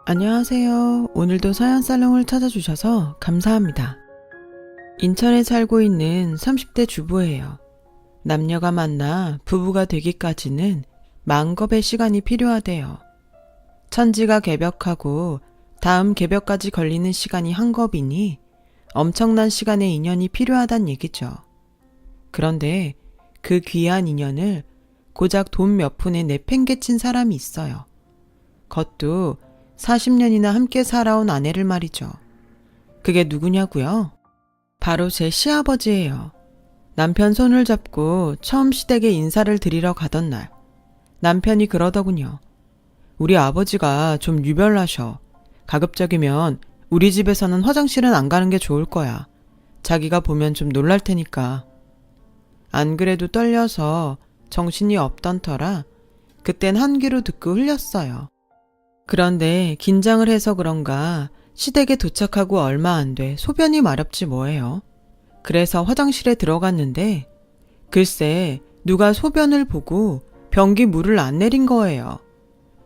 안녕하세요. 오늘도 서연살롱을 찾아주셔서 감사합니다. 인천에 살고 있는 30대 주부예요. 남녀가 만나 부부가 되기까지는 만겁의 시간이 필요하대요. 천지가 개벽하고 다음 개벽까지 걸리는 시간이 한 겁이니 엄청난 시간의 인연이 필요하단 얘기죠. 그런데 그 귀한 인연을 고작 돈 몇 푼에 내팽개친 사람이 있어요. 그것도 40년이나 함께 살아온 아내를 말이죠. 그게 누구냐고요? 바로 제 시아버지예요. 남편 손을 잡고 처음 시댁에 인사를 드리러 가던 날, 남편이 그러더군요. 우리 아버지가 좀 유별나셔. 가급적이면 우리 집에서는 화장실은 안 가는 게 좋을 거야. 자기가 보면 좀 놀랄 테니까. 안 그래도 떨려서 정신이 없던 터라 그땐 한 귀로 듣고 흘렸어요. 그런데 긴장을 해서 그런가 시댁에 도착하고 얼마 안 돼 소변이 마렵지 뭐예요. 그래서 화장실에 들어갔는데 글쎄 누가 소변을 보고 변기 물을 안 내린 거예요.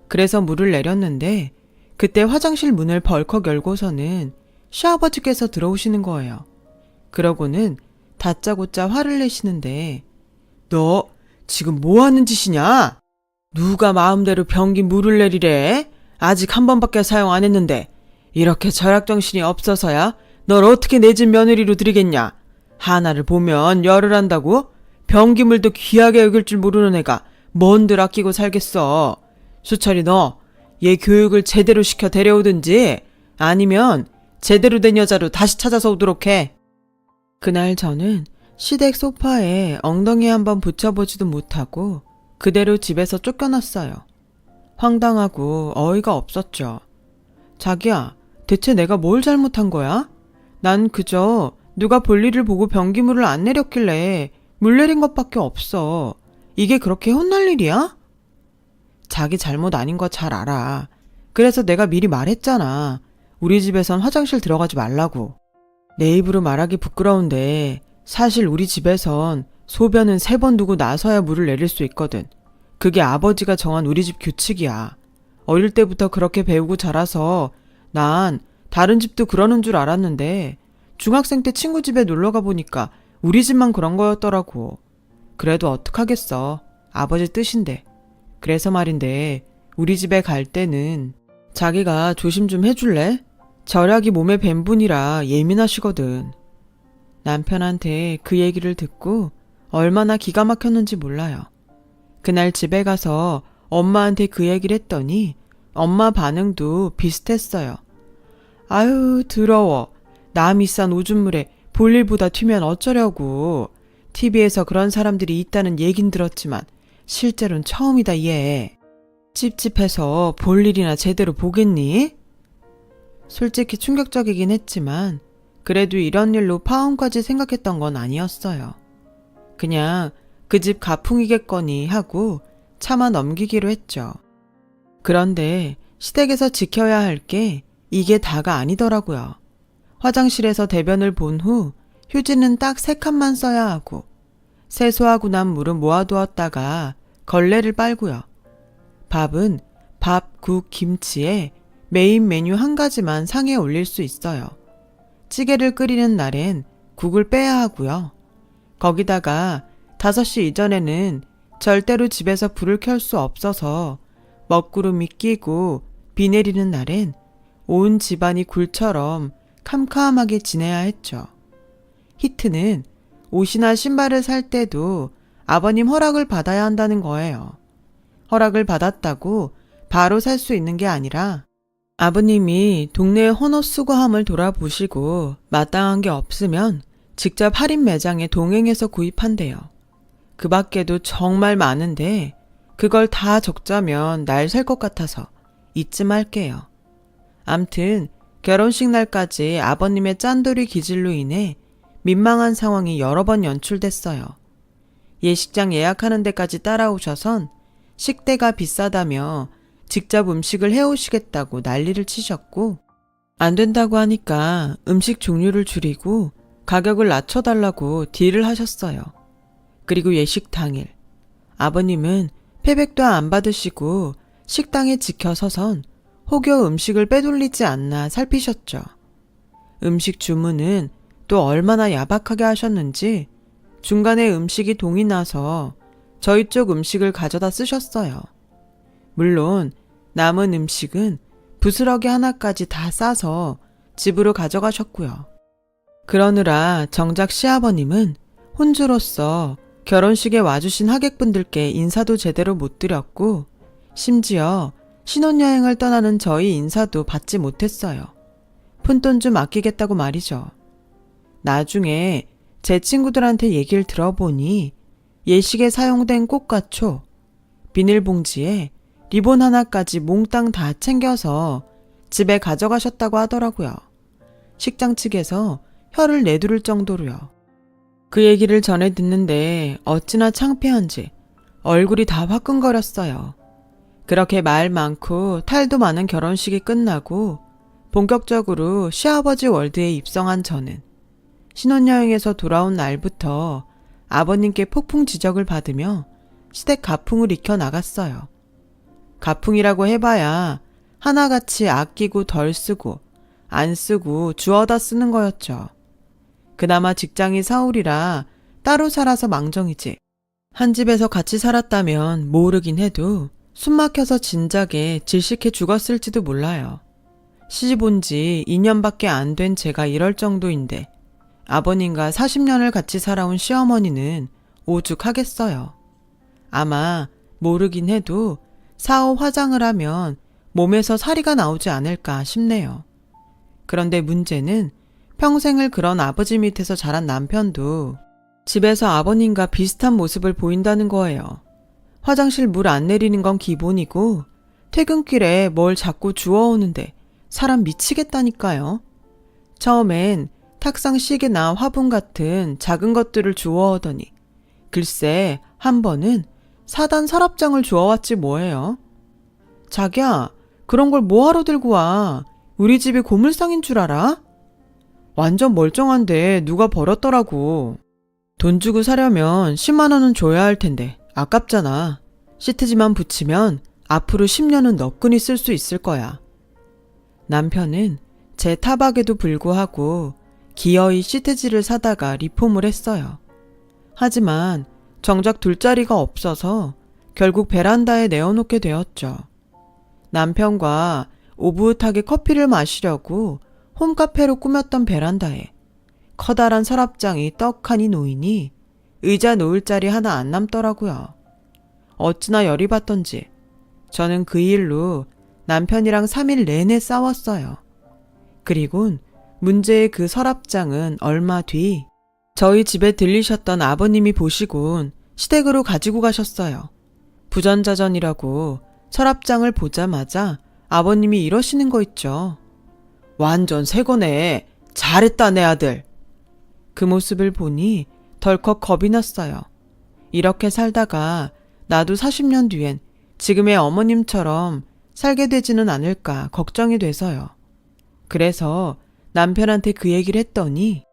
그래서 물을 내렸는데 그때 화장실 문을 벌컥 열고서는 시아버지께서 들어오시는 거예요. 그러고는 다짜고짜 화를 내시는데 너 지금 뭐 하는 짓이냐? 누가 마음대로 변기 물을 내리래? 아직 한 번밖에 사용 안 했는데 이렇게 절약정신이 없어서야 널 어떻게 내 집 며느리로 들이겠냐? 하나를 보면 열을 한다고? 변기물도 귀하게 여길 줄 모르는 애가 뭔들 아끼고 살겠어. 수철이 너 얘 교육을 제대로 시켜 데려오든지 아니면 제대로 된 여자로 다시 찾아서 오도록 해. 그날 저는 시댁 소파에 엉덩이 한번 붙여보지도 못하고 그대로 집에서 쫓겨났어요. 황당하고 어이가 없었죠. 자기야, 대체 내가 뭘 잘못한 거야? 난 그저 누가 볼일을 보고 변기물을 안 내렸길래 물 내린 것밖에 없어. 이게 그렇게 혼날 일이야? 자기 잘못 아닌 거 잘 알아. 그래서 내가 미리 말했잖아. 우리 집에선 화장실 들어가지 말라고. 내 입으로 말하기 부끄러운데 사실 우리 집에선 소변은 3번 두고 나서야 물을 내릴 수 있거든. 그게 아버지가 정한 우리 집 규칙이야. 어릴 때부터 그렇게 배우고 자라서 난 다른 집도 그러는 줄 알았는데 중학생 때 친구 집에 놀러가 보니까 우리 집만 그런 거였더라고. 그래도 어떡하겠어. 아버지 뜻인데. 그래서 말인데 우리 집에 갈 때는 자기가 조심 좀 해줄래? 절약이 몸에 밴 분이라 예민하시거든. 남편한테 그 얘기를 듣고 얼마나 기가 막혔는지 몰라요. 그날 집에 가서 엄마한테 그 얘기를 했더니 엄마 반응도 비슷했어요. 아유 더러워. 남이 싼 오줌물에 볼일보다 튀면 어쩌려고. TV에서 그런 사람들이 있다는 얘긴 들었지만 실제로는 처음이다 얘. 찝찝해서 볼일이나 제대로 보겠니? 솔직히 충격적이긴 했지만 그래도 이런 일로 파혼까지 생각했던 건 아니었어요. 그냥 그 집 가풍이겠거니 하고 참아 넘기기로 했죠. 그런데 시댁에서 지켜야 할 게 이게 다가 아니더라고요. 화장실에서 대변을 본 후 휴지는 딱 3칸만 써야 하고 세수하고 난 물은 모아두었다가 걸레를 빨고요. 밥은 밥, 국, 김치에 메인 메뉴 한 가지만 상에 올릴 수 있어요. 찌개를 끓이는 날엔 국을 빼야 하고요. 거기다가 5시 이전에는 절대로 집에서 불을 켤 수 없어서 먹구름이 끼고 비 내리는 날엔 온 집안이 굴처럼 캄캄하게 지내야 했죠. 히트는 옷이나 신발을 살 때도 아버님 허락을 받아야 한다는 거예요. 허락을 받았다고 바로 살 수 있는 게 아니라 아버님이 동네 헌옷수거함을 돌아보시고 마땅한 게 없으면 직접 할인 매장에 동행해서 구입한대요. 그 밖에도 정말 많은데 그걸 다 적자면 날 셀 것 같아서 잊지 말게요. 암튼 결혼식 날까지 아버님의 짠돌이 기질로 인해 민망한 상황이 여러 번 연출됐어요. 예식장 예약하는 데까지 따라오셔선 식대가 비싸다며 직접 음식을 해오시겠다고 난리를 치셨고 안 된다고 하니까 음식 종류를 줄이고 가격을 낮춰달라고 딜을 하셨어요. 그리고 예식 당일 아버님은 패백도 안 받으시고 식당에 지켜 서선 혹여 음식을 빼돌리지 않나 살피셨죠. 음식 주문은 또 얼마나 야박하게 하셨는지 중간에 음식이 동이 나서 저희 쪽 음식을 가져다 쓰셨어요. 물론 남은 음식은 부스러기 하나까지 다 싸서 집으로 가져가셨고요. 그러느라 정작 시아버님은 혼주로서 결혼식에 와주신 하객분들께 인사도 제대로 못 드렸고 심지어 신혼여행을 떠나는 저희 인사도 받지 못했어요. 푼돈 좀 아끼겠다고 말이죠. 나중에 제 친구들한테 얘기를 들어보니 예식에 사용된 꽃과 초, 비닐봉지에 리본 하나까지 몽땅 다 챙겨서 집에 가져가셨다고 하더라고요. 식장 측에서 혀를 내두를 정도로요. 그 얘기를 전해 듣는데 어찌나 창피한지 얼굴이 다 화끈거렸어요. 그렇게 말 많고 탈도 많은 결혼식이 끝나고 본격적으로 시아버지 월드에 입성한 저는 신혼여행에서 돌아온 날부터 아버님께 폭풍 지적을 받으며 시댁 가풍을 익혀 나갔어요. 가풍이라고 해봐야 하나같이 아끼고 덜 쓰고 안 쓰고 주워다 쓰는 거였죠. 그나마 직장이 서울이라 따로 살아서 망정이지. 한 집에서 같이 살았다면 모르긴 해도 숨막혀서 진작에 질식해 죽었을지도 몰라요. 시집 온 지 2년밖에 안 된 제가 이럴 정도인데 아버님과 40년을 같이 살아온 시어머니는 오죽하겠어요. 아마 모르긴 해도 4, 5 화장을 하면 몸에서 사리가 나오지 않을까 싶네요. 그런데 문제는 평생을 그런 아버지 밑에서 자란 남편도 집에서 아버님과 비슷한 모습을 보인다는 거예요. 화장실 물 안 내리는 건 기본이고 퇴근길에 뭘 자꾸 주워오는데 사람 미치겠다니까요. 처음엔 탁상 시계나 화분 같은 작은 것들을 주워오더니 글쎄 한 번은 사단 서랍장을 주워왔지 뭐예요. 자기야, 그런 걸 뭐하러 들고 와? 우리 집이 고물상인 줄 알아? 완전 멀쩡한데 누가 버렸더라고. 돈 주고 사려면 10만 원은 줘야 할 텐데 아깝잖아. 시트지만 붙이면 앞으로 10년은 너끈히 쓸 수 있을 거야. 남편은 제 타박에도 불구하고 기어이 시트지를 사다가 리폼을 했어요. 하지만 정작 둘 자리가 없어서 결국 베란다에 내어놓게 되었죠. 남편과 오붓하게 커피를 마시려고 홈카페로 꾸몄던 베란다에 커다란 서랍장이 떡하니 놓이니 의자 놓을 자리 하나 안 남더라고요. 어찌나 열이 받던지 저는 그 일로 남편이랑 3일 내내 싸웠어요. 그리곤 문제의 그 서랍장은 얼마 뒤 저희 집에 들리셨던 아버님이 보시곤 시댁으로 가지고 가셨어요. 부전자전이라고 서랍장을 보자마자 아버님이 이러시는 거 있죠. 완전 새 거네. 잘했다 내 아들. 그 모습을 보니 덜컥 겁이 났어요. 이렇게 살다가 나도 40년 뒤엔 지금의 어머님처럼 살게 되지는 않을까 걱정이 돼서요. 그래서 남편한테 그 얘기를 했더니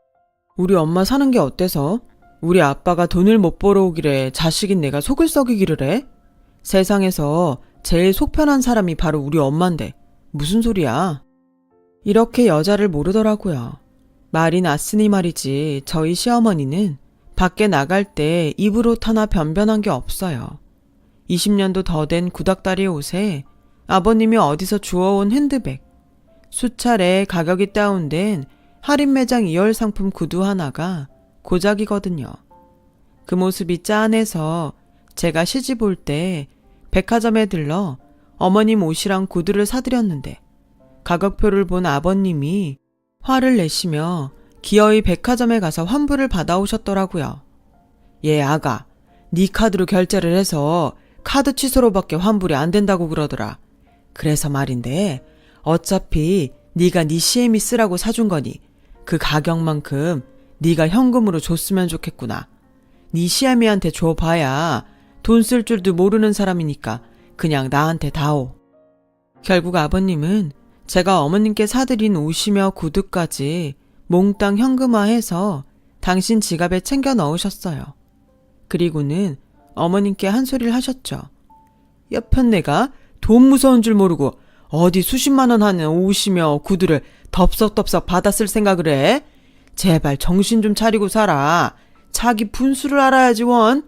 우리 엄마 사는 게 어때서? 우리 아빠가 돈을 못 벌어오기래 자식인 내가 속을 썩이기를 해? 세상에서 제일 속 편한 사람이 바로 우리 엄만데 무슨 소리야? 이렇게 여자를 모르더라고요. 말이 났으니 말이지 저희 시어머니는 밖에 나갈 때 입을 옷 하나 변변한 게 없어요. 20년도 더 된 구닥다리 옷에 아버님이 어디서 주워온 핸드백, 수차례 가격이 다운된 할인 매장 2열 상품 구두 하나가 고작이거든요. 그 모습이 짠해서 제가 시집 올 때 백화점에 들러 어머님 옷이랑 구두를 사드렸는데 가격표를 본 아버님이 화를 내시며 기어이 백화점에 가서 환불을 받아오셨더라고요. 얘 아가, 네 카드로 결제를 해서 카드 취소로밖에 환불이 안 된다고 그러더라. 그래서 말인데 어차피 네가 네 시애미 쓰라고 사준 거니 그 가격만큼 네가 현금으로 줬으면 좋겠구나. 네 시애미한테 줘봐야 돈 쓸 줄도 모르는 사람이니까 그냥 나한테 다오. 결국 아버님은 제가 어머님께 사드린 옷이며 구두까지 몽땅 현금화해서 당신 지갑에 챙겨 넣으셨어요. 그리고는 어머님께 한 소리를 하셨죠. 옆편 내가 돈 무서운 줄 모르고 어디 수십만 원 하는 옷이며 구두를 덥석덥석 받았을 생각을 해? 제발 정신 좀 차리고 살아. 자기 분수를 알아야지 원.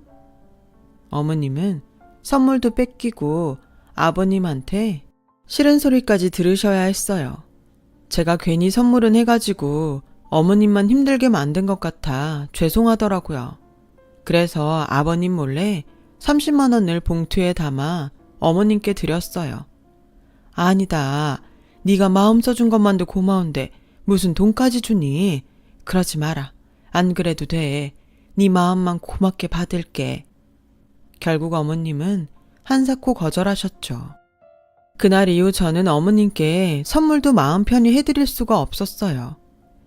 어머님은 선물도 뺏기고 아버님한테 싫은 소리까지 들으셔야 했어요. 제가 괜히 선물은 해가지고 어머님만 힘들게 만든 것 같아 죄송하더라고요. 그래서 아버님 몰래 30만 원을 봉투에 담아 어머님께 드렸어요. 아니다. 네가 마음 써준 것만도 고마운데 무슨 돈까지 주니? 그러지 마라. 안 그래도 돼. 네 마음만 고맙게 받을게. 결국 어머님은 한사코 거절하셨죠. 그날 이후 저는 어머님께 선물도 마음 편히 해드릴 수가 없었어요.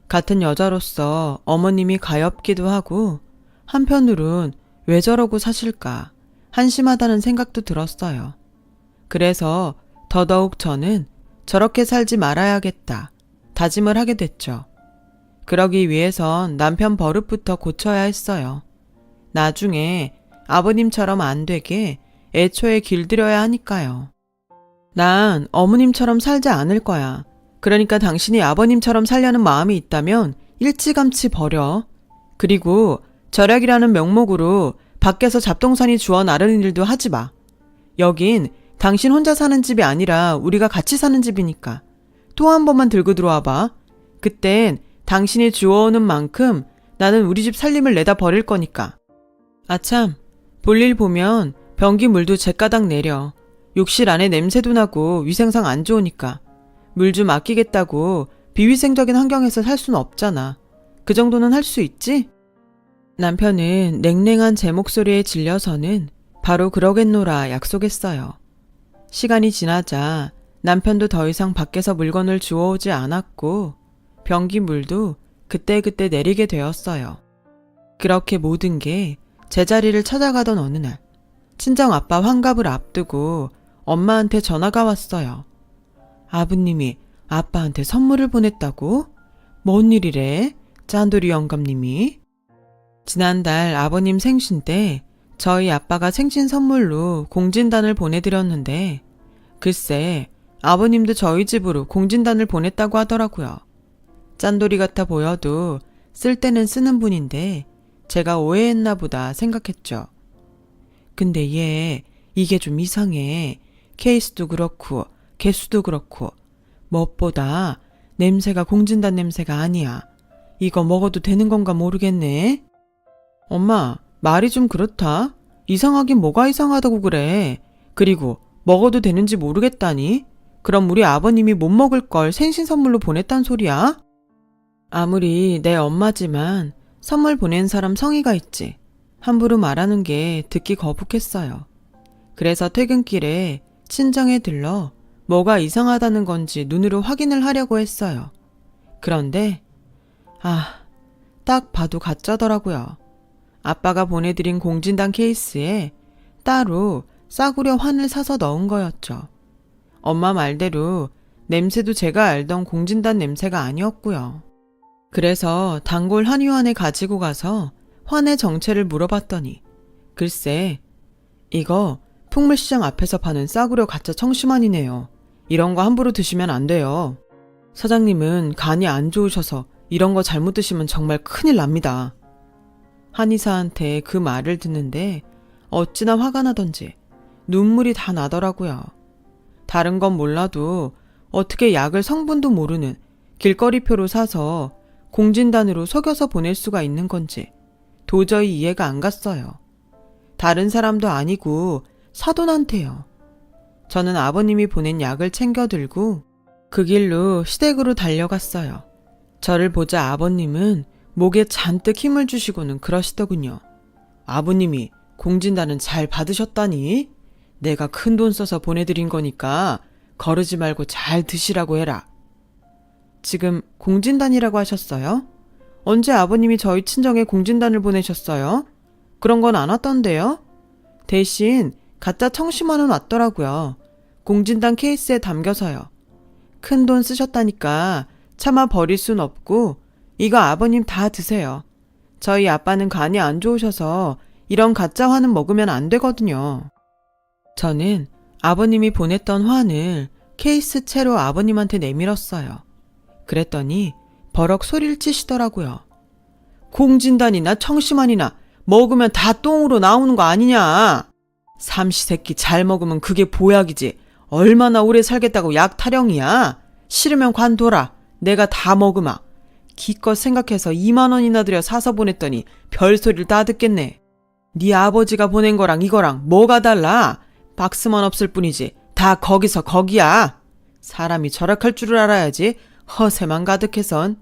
같은 여자로서 어머님이 가엾기도 하고 한편으론 왜 저러고 사실까 한심하다는 생각도 들었어요. 그래서 더더욱 저는 저렇게 살지 말아야겠다 다짐을 하게 됐죠. 그러기 위해선 남편 버릇부터 고쳐야 했어요. 나중에 아버님처럼 안 되게 애초에 길들여야 하니까요. 난 어머님처럼 살지 않을 거야. 그러니까 당신이 아버님처럼 살려는 마음이 있다면 일찌감치 버려. 그리고 절약이라는 명목으로 밖에서 잡동사니 주워 나르는 일도 하지 마. 여긴 당신 혼자 사는 집이 아니라 우리가 같이 사는 집이니까. 또 한 번만 들고 들어와 봐. 그땐 당신이 주워오는 만큼 나는 우리 집 살림을 내다 버릴 거니까. 아참, 볼일 보면 변기 물도 제 가닥 내려. 욕실 안에 냄새도 나고 위생상 안 좋으니까. 물 좀 아끼겠다고 비위생적인 환경에서 살 수는 없잖아. 그 정도는 할 수 있지? 남편은 냉랭한 제 목소리에 질려서는 바로 그러겠노라 약속했어요. 시간이 지나자 남편도 더 이상 밖에서 물건을 주워오지 않았고 변기 물도 그때그때 내리게 되었어요. 그렇게 모든 게 제자리를 찾아가던 어느 날 친정 아빠 환갑을 앞두고 엄마한테 전화가 왔어요. 아버님이 아빠한테 선물을 보냈다고? 뭔 일이래? 짠돌이 영감님이? 지난달 아버님 생신 때 저희 아빠가 생신 선물로 공진단을 보내드렸는데 글쎄 아버님도 저희 집으로 공진단을 보냈다고 하더라고요. 짠돌이 같아 보여도 쓸 때는 쓰는 분인데 제가 오해했나 보다 생각했죠. 근데 얘 이게 좀 이상해. 케이스도 그렇고 개수도 그렇고 무엇보다 냄새가 공진단 냄새가 아니야. 이거 먹어도 되는 건가 모르겠네. 엄마 말이 좀 그렇다. 이상하긴 뭐가 이상하다고 그래. 그리고 먹어도 되는지 모르겠다니. 그럼 우리 아버님이 못 먹을 걸 생신 선물로 보냈단 소리야? 아무리 내 엄마지만 선물 보낸 사람 성의가 있지. 함부로 말하는 게 듣기 거북했어요. 그래서 퇴근길에 친정에 들러 뭐가 이상하다는 건지 눈으로 확인을 하려고 했어요. 그런데 딱 봐도 가짜더라고요. 아빠가 보내드린 공진단 케이스에 따로 싸구려 환을 사서 넣은 거였죠. 엄마 말대로 냄새도 제가 알던 공진단 냄새가 아니었고요. 그래서 단골 한의원에 가지고 가서 환의 정체를 물어봤더니 글쎄 이거 풍물시장 앞에서 파는 싸구려 가짜 청심환이네요. 이런 거 함부로 드시면 안 돼요. 사장님은 간이 안 좋으셔서 이런 거 잘못 드시면 정말 큰일 납니다. 한의사한테 그 말을 듣는데 어찌나 화가 나던지 눈물이 다 나더라고요. 다른 건 몰라도 어떻게 약을 성분도 모르는 길거리표로 사서 공진단으로 속여서 보낼 수가 있는 건지 도저히 이해가 안 갔어요. 다른 사람도 아니고 사돈한테요. 저는 아버님이 보낸 약을 챙겨 들고 그 길로 시댁으로 달려갔어요. 저를 보자 아버님은 목에 잔뜩 힘을 주시고는 그러시더군요. 아버님이 공진단은 잘 받으셨다니? 내가 큰 돈 써서 보내드린 거니까 거르지 말고 잘 드시라고 해라. 지금 공진단이라고 하셨어요? 언제 아버님이 저희 친정에 공진단을 보내셨어요? 그런 건 안 왔던데요? 대신 가짜 청심환은 왔더라고요. 공진단 케이스에 담겨서요. 큰 돈 쓰셨다니까 차마 버릴 순 없고 이거 아버님 다 드세요. 저희 아빠는 간이 안 좋으셔서 이런 가짜 환은 먹으면 안 되거든요. 저는 아버님이 보냈던 환을 케이스 채로 아버님한테 내밀었어요. 그랬더니 버럭 소리를 치시더라고요. 공진단이나 청심환이나 먹으면 다 똥으로 나오는 거 아니냐. 삼시세끼 잘 먹으면 그게 보약이지. 얼마나 오래 살겠다고 약 타령이야. 싫으면 관둬라. 내가 다 먹으마. 기껏 생각해서 2만 원이나 들여 사서 보냈더니 별소리를 다 듣겠네. 네 아버지가 보낸 거랑 이거랑 뭐가 달라? 박스만 없을 뿐이지. 다 거기서 거기야. 사람이 절약할 줄을 알아야지. 허세만 가득해선.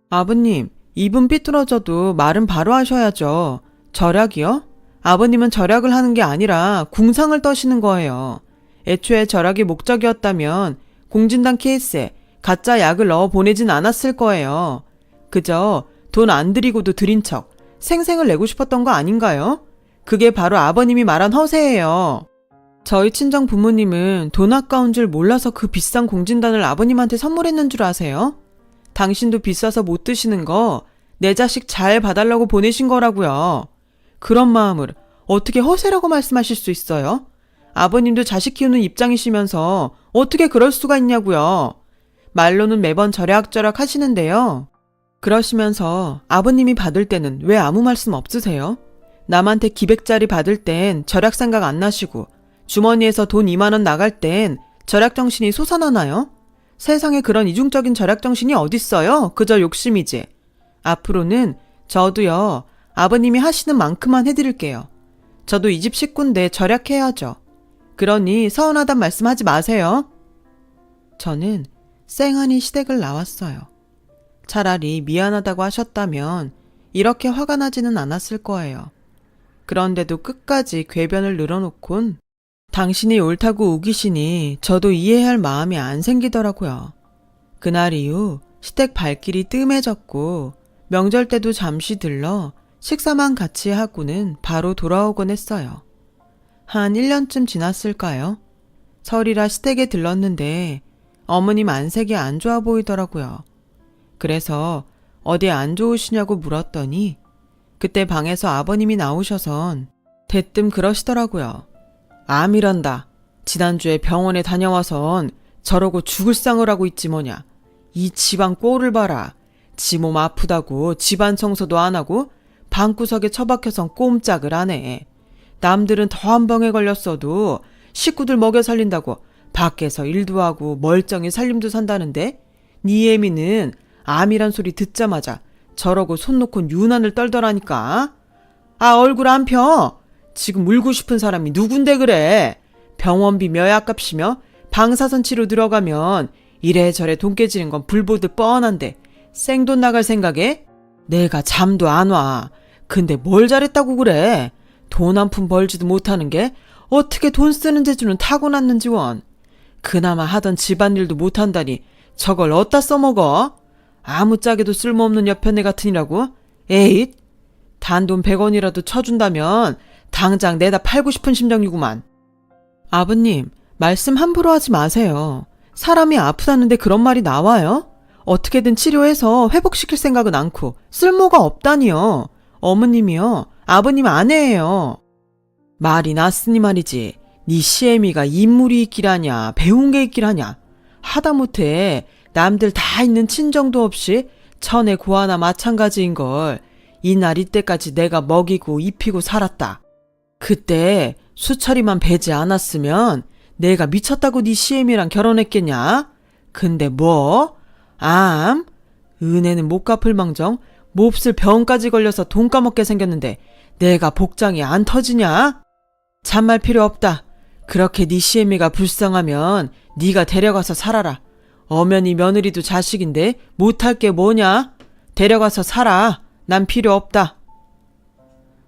아버님, 입은 삐뚤어져도 말은 바로 하셔야죠. 절약이요? 아버님은 절약을 하는 게 아니라 궁상을 떠시는 거예요. 애초에 절약이 목적이었다면 공진단 케이스에 가짜 약을 넣어 보내진 않았을 거예요. 그저 돈 안 들이고도 들인 척 생생을 내고 싶었던 거 아닌가요? 그게 바로 아버님이 말한 허세예요. 저희 친정 부모님은 돈 아까운 줄 몰라서 그 비싼 공진단을 아버님한테 선물했는 줄 아세요? 당신도 비싸서 못 드시는 거 내 자식 잘 봐달라고 보내신 거라고요. 그런 마음을 어떻게 허세라고 말씀하실 수 있어요? 아버님도 자식 키우는 입장이시면서 어떻게 그럴 수가 있냐고요. 말로는 매번 절약절약 하시는데요. 그러시면서 아버님이 받을 때는 왜 아무 말씀 없으세요? 남한테 기백짜리 받을 땐 절약 생각 안 나시고 주머니에서 돈 2만 원 나갈 땐 절약 정신이 솟아나나요? 세상에 그런 이중적인 절약 정신이 어딨어요? 그저 욕심이지. 앞으로는 저도요, 아버님이 하시는 만큼만 해드릴게요. 저도 이 집 식구인데 절약해야죠. 그러니 서운하단 말씀하지 마세요. 저는 쌩하니 시댁을 나왔어요. 차라리 미안하다고 하셨다면 이렇게 화가 나지는 않았을 거예요. 그런데도 끝까지 궤변을 늘어놓곤 당신이 옳다고 우기시니 저도 이해할 마음이 안 생기더라고요. 그날 이후 시댁 발길이 뜸해졌고 명절 때도 잠시 들러 식사만 같이 하고는 바로 돌아오곤 했어요. 한 1년쯤 지났을까요? 설이라 시댁에 들렀는데 어머님 안색이 안 좋아 보이더라고요. 그래서 어디 안 좋으시냐고 물었더니 그때 방에서 아버님이 나오셔선 대뜸 그러시더라고요. 암이란다. 지난주에 병원에 다녀와선 저러고 죽을 상을 하고 있지 뭐냐. 이 집안 꼴을 봐라. 지 몸 아프다고 집안 청소도 안 하고 방구석에 처박혀선 꼼짝을 안 해. 남들은 더한 병에 걸렸어도 식구들 먹여 살린다고 밖에서 일도 하고 멀쩡히 살림도 산다는데 네 애미는 암이란 소리 듣자마자 저러고 손 놓고 유난을 떨더라니까. 아, 얼굴 안 펴. 지금 울고 싶은 사람이 누군데 그래. 병원비 몇 약값이며 방사선 치료 들어가면 이래저래 돈 깨지는 건 불보듯 뻔한데 생돈 나갈 생각에? 내가 잠도 안 와. 근데 뭘 잘했다고 그래. 돈 한 푼 벌지도 못하는 게 어떻게 돈 쓰는 재주는 타고났는지 원. 그나마 하던 집안일도 못한다니 저걸 어디다 써먹어? 아무짝에도 쓸모없는 여편네 같으니라고? 에잇, 단돈 100원이라도 쳐준다면 당장 내다 팔고 싶은 심정이구만. 아버님, 말씀 함부로 하지 마세요. 사람이 아프다는데 그런 말이 나와요? 어떻게든 치료해서 회복시킬 생각은 않고 쓸모가 없다니요. 어머님이요, 아버님 아내예요. 말이 났으니 말이지. 네 시애미가 인물이 있길 하냐 배운 게 있길 하냐. 하다못해 남들 다 있는 친정도 없이 천의 고아나 마찬가지인걸. 이날 이때까지 내가 먹이고 입히고 살았다. 그때 수철이만 배지 않았으면 내가 미쳤다고 네 시애미랑 결혼했겠냐? 근데 뭐? 암? 은혜는 못 갚을 망정 몹쓸 병까지 걸려서 돈 까먹게 생겼는데 내가 복장이 안 터지냐? 잔말 필요 없다. 그렇게 네 시애미가 불쌍하면 네가 데려가서 살아라. 어머니 며느리도 자식인데 못할 게 뭐냐? 데려가서 살아. 난 필요 없다.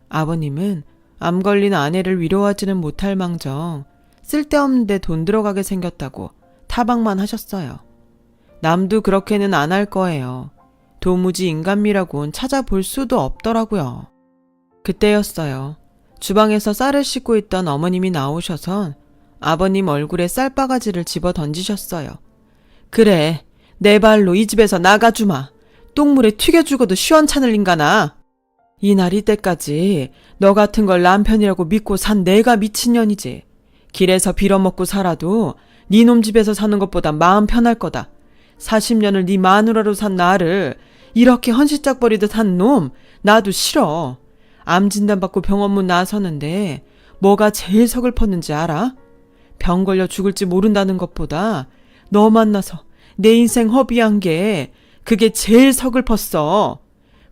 아버님은 암 걸린 아내를 위로하지는 못할 망정 쓸데없는데 돈 들어가게 생겼다고 타박만 하셨어요. 남도 그렇게는 안 할 거예요. 도무지 인간미라곤 찾아볼 수도 없더라고요. 그때였어요. 주방에서 쌀을 씻고 있던 어머님이 나오셔선 아버님 얼굴에 쌀바가지를 집어 던지셨어요. 그래, 내 발로 이 집에서 나가주마. 똥물에 튀겨 죽어도 시원찮을 인간아. 이날 이때까지 너 같은 걸 남편이라고 믿고 산 내가 미친년이지. 길에서 빌어먹고 살아도 니놈 집에서 사는 것보다 마음 편할 거다. 40년을 네 마누라로 산 나를 이렇게 헌시짝 버리듯 한 놈 나도 싫어. 암 진단받고 병원문 나서는데 뭐가 제일 서글펐는지 알아? 병 걸려 죽을지 모른다는 것보다 너 만나서 내 인생 허비한 게 그게 제일 서글펐어.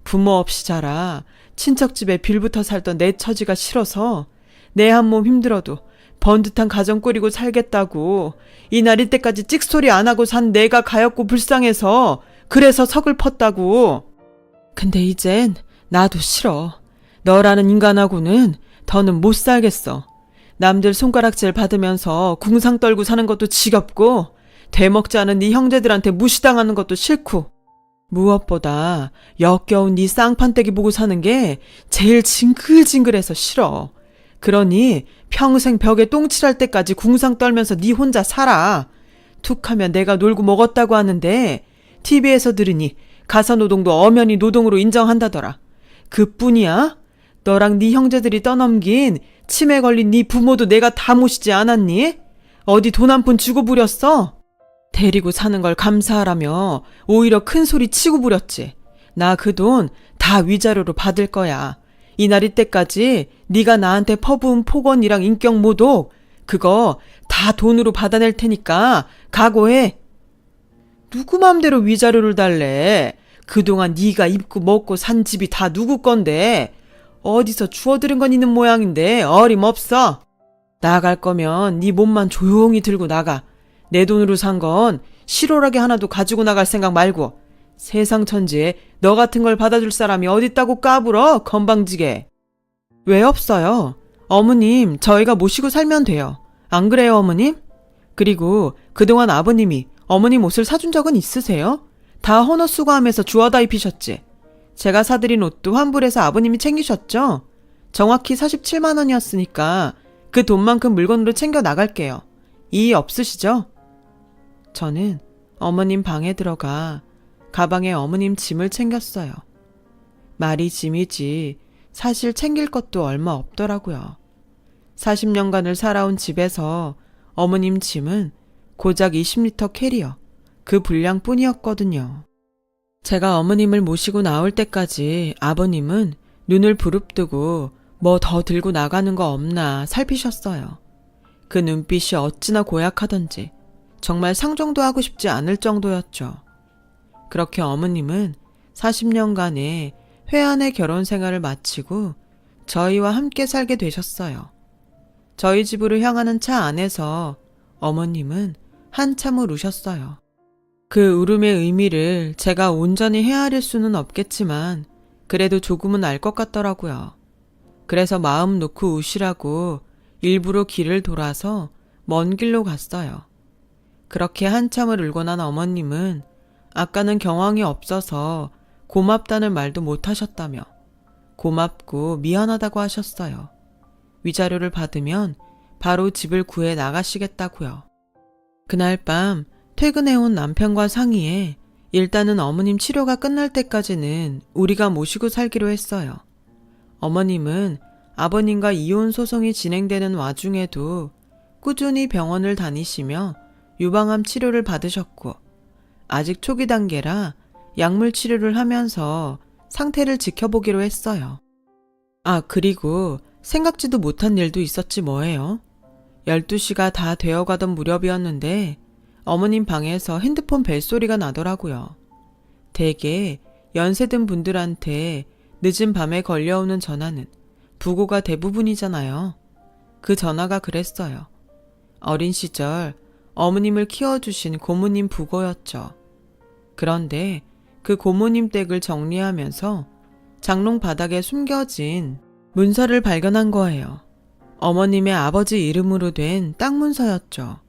부모 없이 자라 친척집에 빌붙어 살던 내 처지가 싫어서 내 한 몸 힘들어도 번듯한 가정 꾸리고 살겠다고 이날 이때까지 찍소리 안 하고 산 내가 가엾고 불쌍해서 그래서 서글펐다고. 근데 이젠 나도 싫어. 너라는 인간하고는 더는 못 살겠어. 남들 손가락질 받으면서 궁상 떨고 사는 것도 지겹고 되먹지 않은 네 형제들한테 무시당하는 것도 싫고 무엇보다 역겨운 네 쌍판떼기 보고 사는 게 제일 징글징글해서 싫어. 그러니 평생 벽에 똥칠할 때까지 궁상 떨면서 네 혼자 살아. 툭하면 내가 놀고 먹었다고 하는데 TV에서 들으니 가사노동도 엄연히 노동으로 인정한다더라. 그뿐이야? 너랑 네 형제들이 떠넘긴 치매 걸린 네 부모도 내가 다 모시지 않았니? 어디 돈 한 푼 주고 부렸어? 데리고 사는 걸 감사하라며 오히려 큰 소리 치고 부렸지. 나 그 돈 다 위자료로 받을 거야. 이날 이때까지 네가 나한테 퍼부은 폭언이랑 인격 모독 그거 다 돈으로 받아낼 테니까 각오해. 누구 맘대로 위자료를 달래. 그동안 네가 입고 먹고 산 집이 다 누구 건데. 어디서 주워들은 건 있는 모양인데 어림없어. 나갈 거면 네 몸만 조용히 들고 나가. 내 돈으로 산 건 실오라기 하나도 가지고 나갈 생각 말고. 세상 천지에 너 같은 걸 받아줄 사람이 어딨다고 까불어 건방지게. 왜 없어요? 어머님 저희가 모시고 살면 돼요. 안 그래요 어머님? 그리고 그동안 아버님이 어머님 옷을 사준 적은 있으세요? 다 헌옷 수거하면서 주워다 입히셨지. 제가 사드린 옷도 환불해서 아버님이 챙기셨죠? 정확히 47만 원이었으니까 그 돈만큼 물건으로 챙겨 나갈게요. 이의 없으시죠? 저는 어머님 방에 들어가 가방에 어머님 짐을 챙겼어요. 말이 짐이지 사실 챙길 것도 얼마 없더라고요. 40년간을 살아온 집에서 어머님 짐은 고작 20리터 캐리어 그 분량뿐이었거든요. 제가 어머님을 모시고 나올 때까지 아버님은 눈을 부릅뜨고 뭐 더 들고 나가는 거 없나 살피셨어요. 그 눈빛이 어찌나 고약하던지 정말 상종도 하고 싶지 않을 정도였죠. 그렇게 어머님은 40년간의 회한의 결혼 생활을 마치고 저희와 함께 살게 되셨어요. 저희 집으로 향하는 차 안에서 어머님은 한참을 우셨어요. 그 울음의 의미를 제가 온전히 헤아릴 수는 없겠지만 그래도 조금은 알 것 같더라고요. 그래서 마음 놓고 우시라고 일부러 길을 돌아서 먼 길로 갔어요. 그렇게 한참을 울고 난 어머님은 아까는 경황이 없어서 고맙다는 말도 못 하셨다며 고맙고 미안하다고 하셨어요. 위자료를 받으면 바로 집을 구해 나가시겠다고요. 그날 밤 퇴근해온 남편과 상의해 일단은 어머님 치료가 끝날 때까지는 우리가 모시고 살기로 했어요. 어머님은 아버님과 이혼 소송이 진행되는 와중에도 꾸준히 병원을 다니시며 유방암 치료를 받으셨고 아직 초기 단계라 약물 치료를 하면서 상태를 지켜보기로 했어요. 아, 그리고 생각지도 못한 일도 있었지 뭐예요. 12시가 다 되어가던 무렵이었는데 어머님 방에서 핸드폰 벨소리가 나더라고요. 대개 연세든 분들한테 늦은 밤에 걸려오는 전화는 부고가 대부분이잖아요. 그 전화가 그랬어요. 어린 시절 어머님을 키워주신 고모님 부고였죠. 그런데 그 고모님 댁을 정리하면서 장롱 바닥에 숨겨진 문서를 발견한 거예요. 어머님의 아버지 이름으로 된 땅 문서였죠.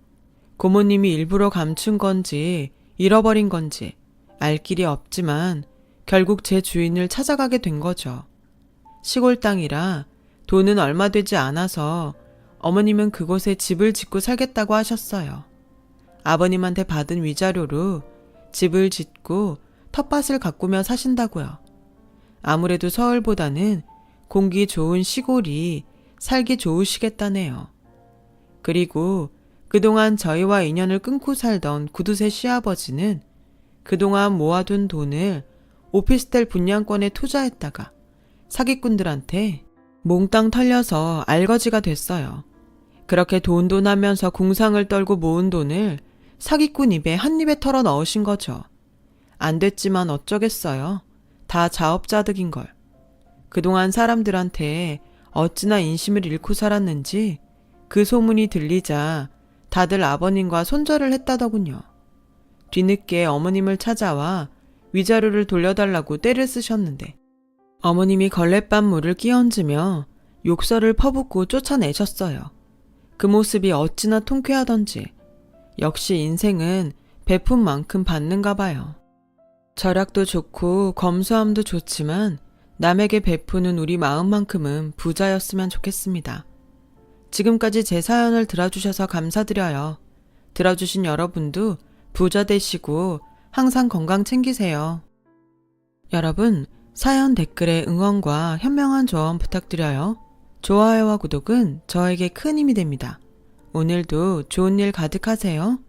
고모님이 일부러 감춘 건지 잃어버린 건지 알 길이 없지만 결국 제 주인을 찾아가게 된 거죠. 시골 땅이라 돈은 얼마 되지 않아서 어머님은 그곳에 집을 짓고 살겠다고 하셨어요. 아버님한테 받은 위자료로 집을 짓고 텃밭을 가꾸며 사신다고요. 아무래도 서울보다는 공기 좋은 시골이 살기 좋으시겠다네요. 그리고 그동안 저희와 인연을 끊고 살던 구두쇠 시아버지는 그동안 모아둔 돈을 오피스텔 분양권에 투자했다가 사기꾼들한테 몽땅 털려서 알거지가 됐어요. 그렇게 돈돈하면서 궁상을 떨고 모은 돈을 사기꾼 입에 한 입에 털어 넣으신 거죠. 안 됐지만 어쩌겠어요. 다 자업자득인걸. 그동안 사람들한테 어찌나 인심을 잃고 살았는지 그 소문이 들리자 다들 아버님과 손절을 했다더군요. 뒤늦게 어머님을 찾아와 위자료를 돌려달라고 떼를 쓰셨는데 어머님이 걸레밥물을 끼얹으며 욕설을 퍼붓고 쫓아내셨어요. 그 모습이 어찌나 통쾌하던지 역시 인생은 베푼 만큼 받는가 봐요. 절약도 좋고 검소함도 좋지만 남에게 베푸는 우리 마음만큼은 부자였으면 좋겠습니다. 지금까지 제 사연을 들어주셔서 감사드려요. 들어주신 여러분도 부자 되시고 항상 건강 챙기세요. 여러분, 사연 댓글에 응원과 현명한 조언 부탁드려요. 좋아요와 구독은 저에게 큰 힘이 됩니다. 오늘도 좋은 일 가득하세요.